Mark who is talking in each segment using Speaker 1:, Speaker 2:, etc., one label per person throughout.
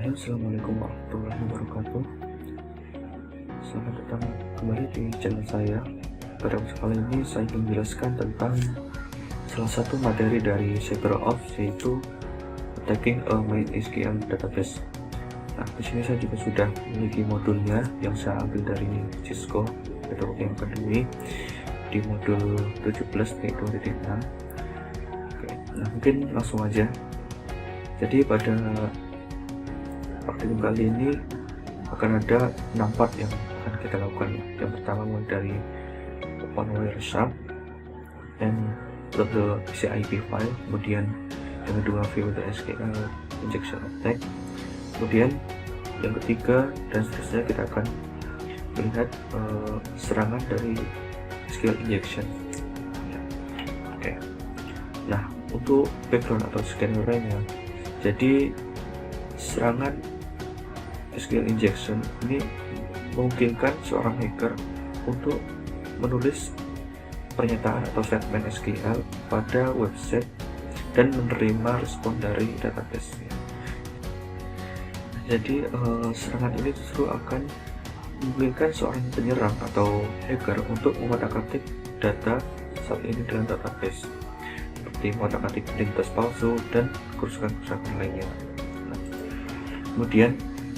Speaker 1: Bismillahirrahmanirrahim. Assalamualaikum warahmatullahi wabarakatuh. Selamat datang kembali di channel saya. Pada episode kali ini saya ingin menjelaskan tentang salah satu materi dari CyberOps, yaitu attacking a MySQL database. Nah, di sini saya juga sudah memiliki modulnya yang saya ambil dari Cisco Networking Academy di modul 17.2.6. Oke, nah mungkin langsung aja. Jadi pada praktikum kali ini akan ada 6 part yang akan kita lakukan. Yang pertama mulai dari open Wireshark and load the PCIP file, kemudian yang kedua view the SQL injection attack, kemudian yang ketiga dan seterusnya kita akan melihat serangan dari SQL injection. Oke. Nah, untuk background atau skenario-nya, jadi serangan SQL injection ini memungkinkan seorang hacker untuk menulis pernyataan atau statement SQL pada website dan menerima respon dari database. Jadi serangan ini justru akan memungkinkan seorang penyerang atau hacker untuk mengotak-atik data saat ini dalam database, seperti mengotak-atik identitas palsu dan kerusakan-kerusakan lainnya. Kemudian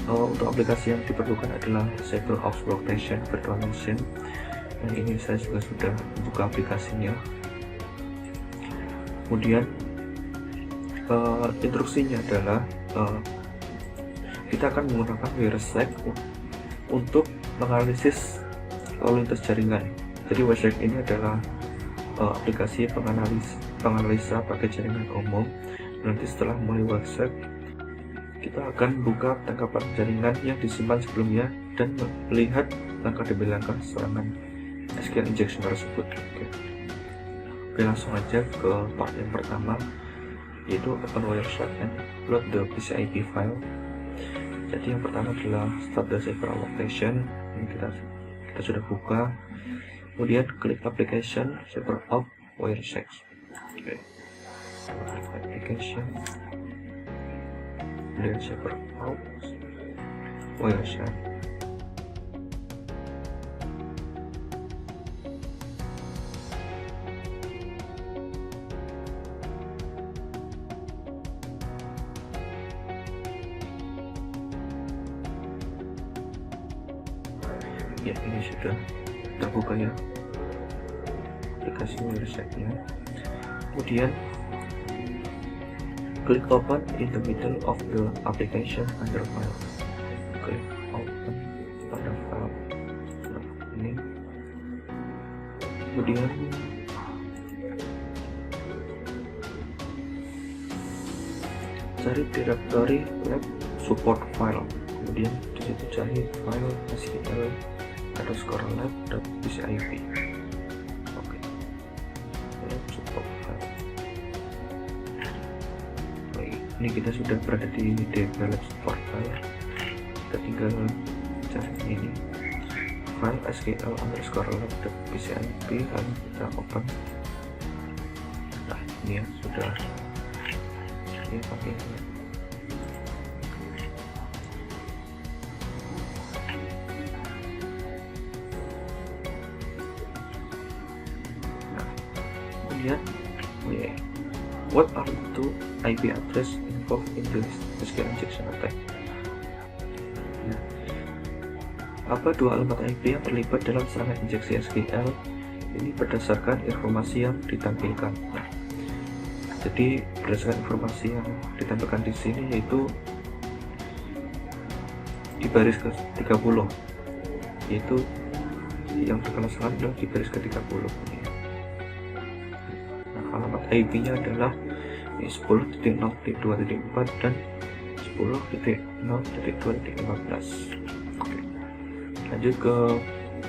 Speaker 1: untuk aplikasi yang diperlukan adalah CyberOps Workstation Virtual Machine, dan ini saya juga sudah membuka aplikasinya. Kemudian instruksinya adalah kita akan menggunakan Wireshark untuk menganalisis lalu lintas jaringan. Jadi Wireshark ini adalah aplikasi penganalisa pakai jaringan umum. Nanti setelah mulai Wireshark, kita akan buka tangkapan jaringan yang disimpan sebelumnya dan melihat langkah demi langkah serangan SQL injection tersebut. Oke, langsung aja ke part yang pertama, yaitu open Wireshark and load the PCIP file. Jadi yang pertama adalah start the CyberOps Workstation. Ini kita sudah buka. Kemudian klik application CyberOps Wireshark. Oke, klik application, kemudian CyberOps Wireshark. Ya, ini sudah terbuka ya aplikasi Wireshark-nya. Kemudian klik open in the middle of the application under file. Klik open pada file ini. Kemudian cari directory lab support file. Kemudian disitu cari file SQL_lab.pcip. Oke, lab support file. Baik, ini kita sudah berada di lab support file. Kita tinggal cari ini file SQL_lab.pcip, lalu kita open. Nah, ini ya sudah ini pakai ini. What are the two IP address involved in the SQL injection attack? Nah, apa dua alamat IP yang terlibat dalam serangan injeksi SQL? Ini berdasarkan informasi yang ditampilkan. Nah, jadi berdasarkan informasi yang ditampilkan di sini, yaitu di baris ke-30, yaitu yang terkena serangan adalah di baris ke-30. Alamat IP-nya adalah 10.0.2.4 dan 10.0.2.15. Lanjut ke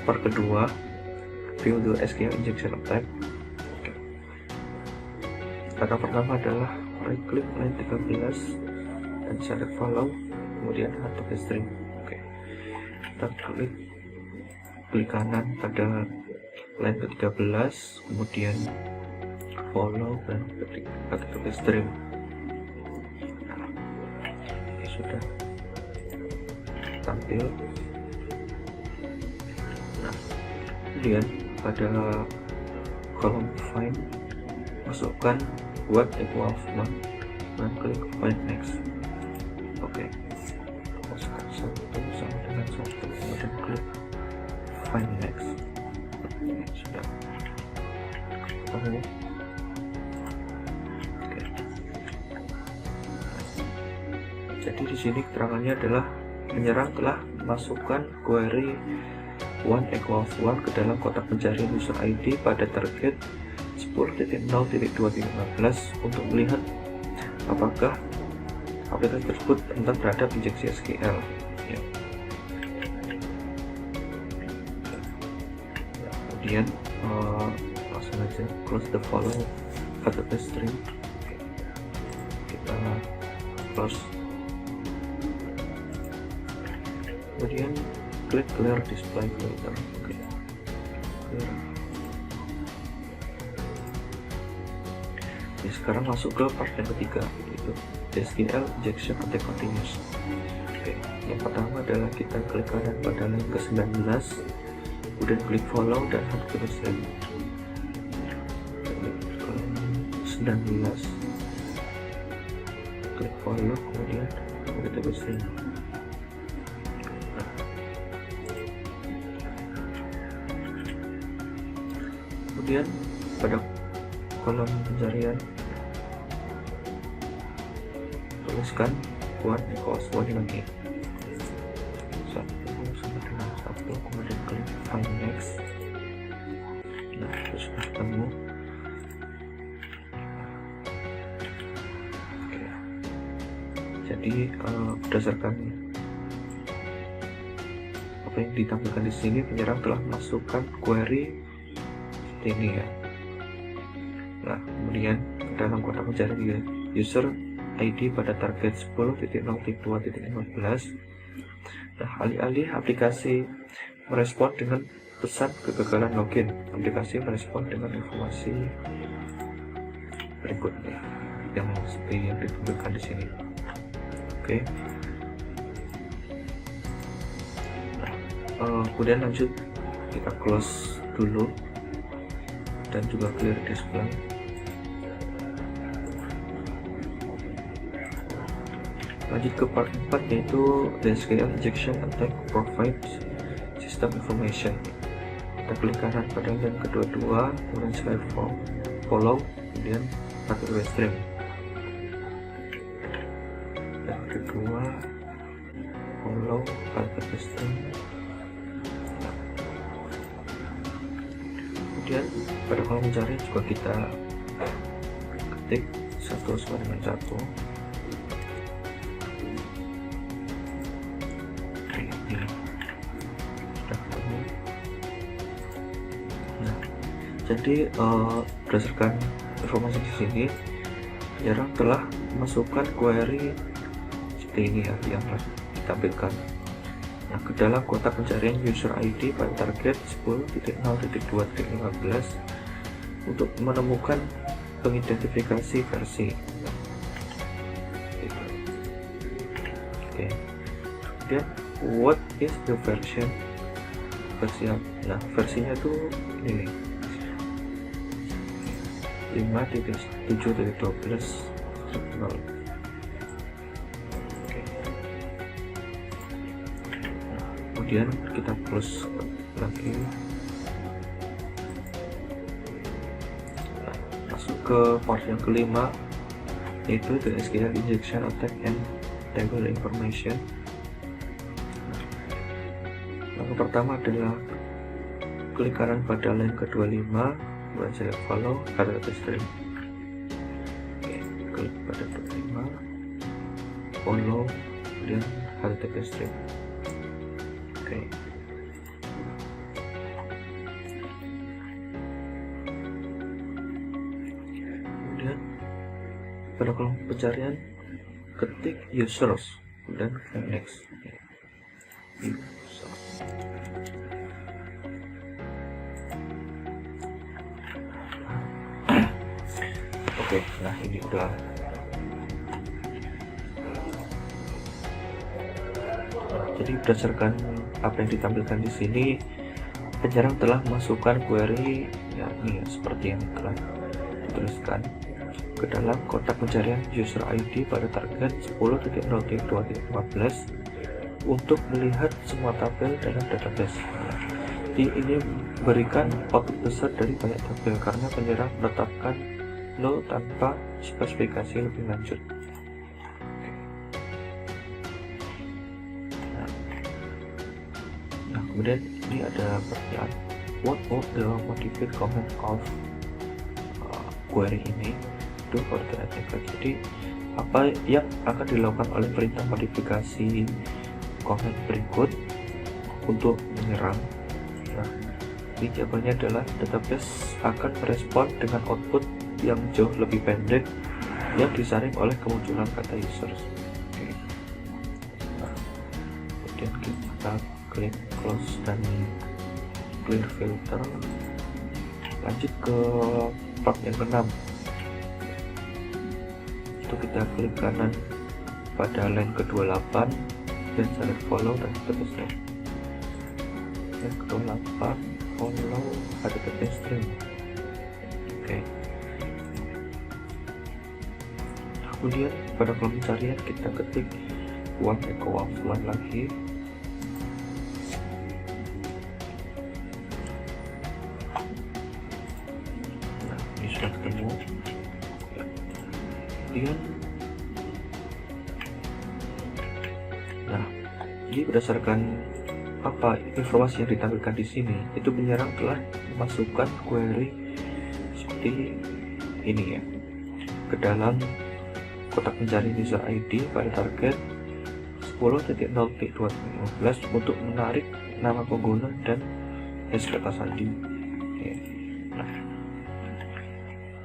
Speaker 1: part kedua, view the SQL injection attack. Kata pertama adalah right click line 13 dan select follow, kemudian add to string. Kita klik kanan pada line ke-13, kemudian follow dan ketik stream. Nah, ini sudah tampil. Nah, kemudian pada kolom find masukkan what equals 1 dan klik find next. Oke, masukkan 1 sama dengan 1 kemudian klik find next. Sudah ketemu. Oke. Jadi di sini keterangannya adalah penyerang telah masukkan query 1 equals 1 ke dalam kotak pencarian user ID pada target 10.0.2.15 untuk melihat apakah aplikasi tersebut rentan terhadap injeksi SQL. Ya. Kemudian langsung aja close the follow HTTP string. Kita close. Kemudian klik clear display filter. Oke. Clear. Oke, sekarang masuk ke part yang ketiga, yaitu SQL injection attack continuous. Oke, yang pertama adalah kita klik kanan pada line ke-19, kemudian klik follow dan HTTP string. Klik ke 19, klik follow, kemudian HTTP string. Kemudian pada kolom pencarian tuliskan 1 equals 1 lagi, 1 sama dengan 1, kemudian klik find next. Nah, terus ketemu. Oke. Jadi berdasarkan apa yang ditampilkan di sini, penyerang telah masukkan query ini ya. Nah, kemudian dalam kotak pencarian user ID pada target 10.0.2.15. Nah, alih-alih aplikasi merespon dengan pesan kegagalan login, aplikasi merespon dengan informasi berikutnya yang seperti yang ditampilkan di sini. Oke. Nah, kemudian lanjut kita close dulu dan juga clear display. Lanjut ke part 4, yaitu the SQL injection attack provides system information. Kita klik kanan pada line kedua, kemudian slide follow, kemudian HTTP string. Dan kedua follow HTTP string. Kemudian pada kolom mencari juga kita ketik 1 sama dengan 1. Nah, jadi berdasarkan informasi di sini, penyerang telah masukkan query seperti ini ya, yang ditampilkan. Nah, ke dalam kotak pencarian user ID pada target 10.0.2.15 untuk menemukan pengidentifikasi versi. Oke. Kemudian what is the version? Nah, versinya tuh ini 5.7.12.0. Kemudian kita close lagi. Masuk ke part yang kelima, yaitu the SQL injection attack and table information. Yang pertama adalah klik kanan pada line ke-25, kemudian select follow HTTP string. Oke, klik pada 25, follow, kemudian HTTP string. Oke. Kemudian pada kolom pencarian ketik users, kemudian next. Oke, nah ini udah Jadi berdasarkan apa yang ditampilkan di sini, penyerang telah masukkan query ya, ini ya, seperti yang telah dituliskan ke dalam kotak pencarian user ID pada target 10.0.2.14 untuk melihat semua tabel dalam database. Jadi ini memberikan output besar dari banyak tabel karena penyerang menetapkan null tanpa spesifikasi lebih lanjut. Nah, kemudian ini ada pertanyaan, what would the modified comment of query ini do for the attacker? Jadi apa yang akan dilakukan oleh perintah modifikasi comment berikut untuk menyerang? Nah, ini jawabannya adalah database akan merespon dengan output yang jauh lebih pendek yang disaring oleh kemunculan kata users. Oke. Nah, kemudian kita klik close dan clear filter. Lanjut ke part yang ke-6. Itu kita klik kanan pada line ke-28 dan select follow dan seterusnya. Yang ke-28 follow ada ketik string. Oke. Kemudian pada kolom pencarian kita ketik one echo offline lagi. Nah, ini sudah ketemu. Kemudian nah, ini berdasarkan apa informasi yang ditampilkan di sini, itu penyerang telah memasukkan query seperti ini ya ke dalam kotak pencarian user ID pada target 10.0.2.15 untuk menarik nama pengguna dan hash kata sandi. Oke. Nah,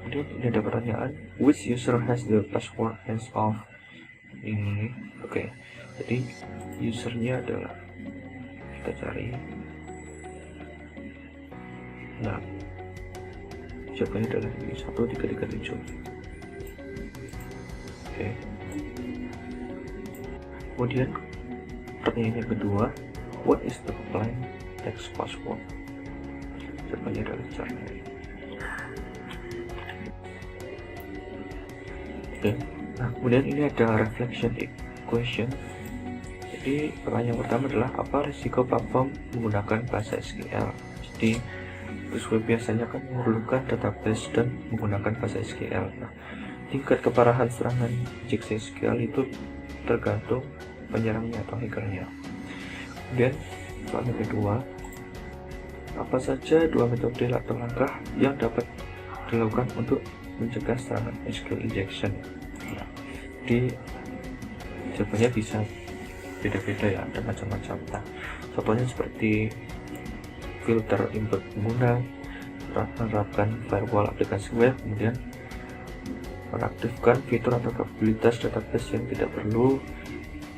Speaker 1: kemudian ini ada pertanyaan, which user has the password hands off? Ini oke. Jadi usernya adalah, kita cari. Nah, jawabannya adalah ini 1337. Oke. Kemudian pertanyaan yang kedua, what is the plain text password? Jawabannya adalah Charlie. Oke. Nah, kemudian ini ada reflection equation. Jadi pertanyaan pertama adalah apa risiko platform menggunakan bahasa SQL? Jadi web biasanya kan memerlukan database dan menggunakan bahasa SQL. Nah, tingkat keparahan serangan injeksi SQL itu tergantung penyerangnya atau hackernya. Kemudian pertanyaan kedua, apa saja dua metode atau langkah yang dapat dilakukan untuk mencegah serangan SQL injection? Nah, di jawabannya bisa beda-beda ya, ada macam-macam. Nah, contohnya seperti filter input pengguna, menerapkan firewall aplikasi web, kemudian menaktifkan fitur atau kapabilitas database yang tidak perlu,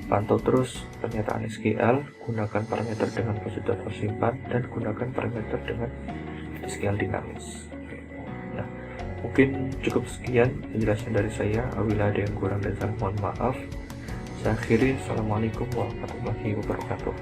Speaker 1: pantau terus pernyataan SQL, gunakan parameter dengan prosedur tersimpan, dan gunakan parameter dengan SQL dinamis. Nah, mungkin cukup sekian penjelasan dari saya. Apabila ada yang kurang dan salah mohon maaf. Saya akhiri, assalamualaikum warahmatullahi wabarakatuh.